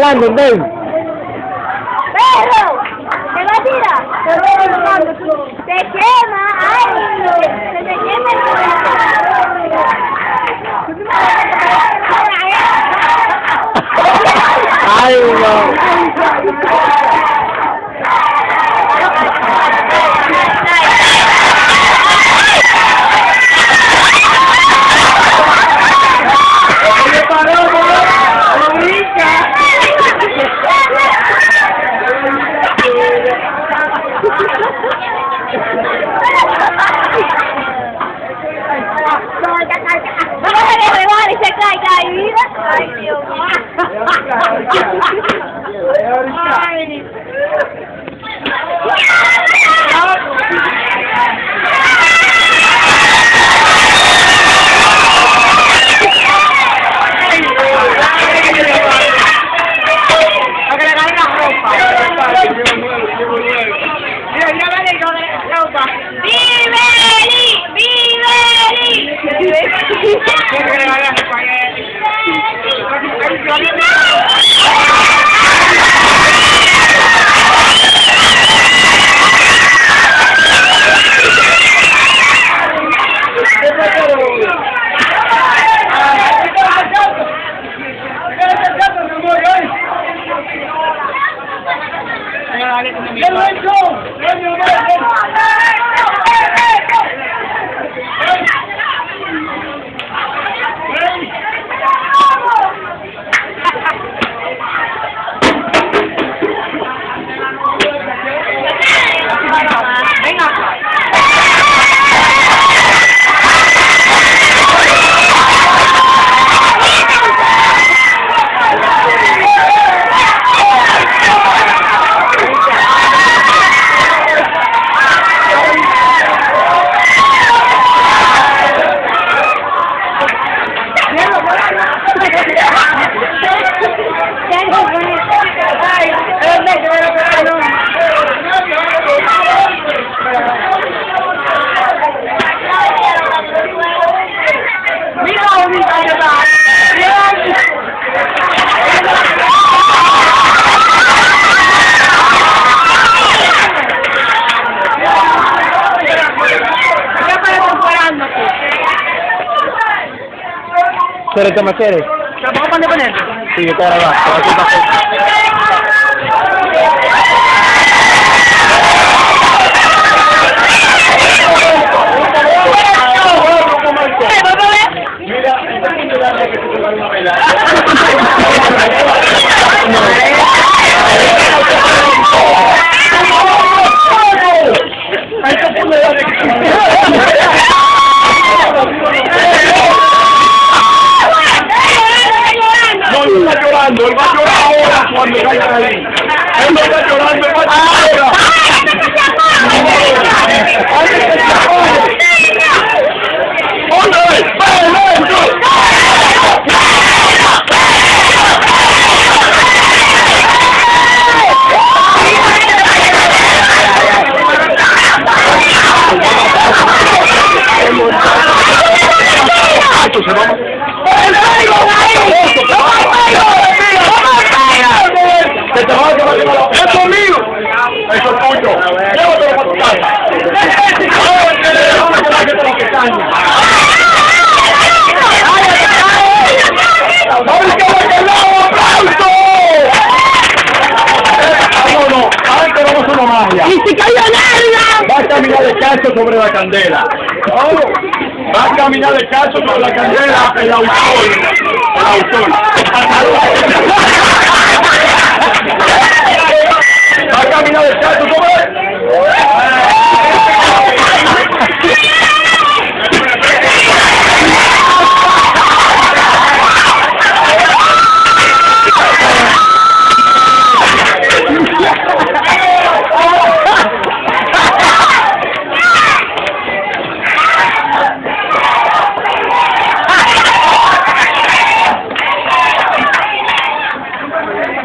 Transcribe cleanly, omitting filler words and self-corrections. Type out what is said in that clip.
regalando, ven. ¡Perro! ¿Te va a tirar? ¡Te quema! ¡Ay! ¡Se te quema el Ay, no. ¡Ay, Dios mío! ¿Quieres que me quieres? ¿Te lo pongo poner? Sí, yo te grabo. Él va a llorar ahora cuando caiga ahí. Él no está llorando, él va a llorar ahora. ¡Eso es mío! ¡Eso es tuyo! ¡Llévatelo para tu casa! ¡Y si cayó larga! Va a caminar descalzo sobre la candela. Va a caminar descalzo sobre la candela el autor. El autor. Va a caminar descalzo sobre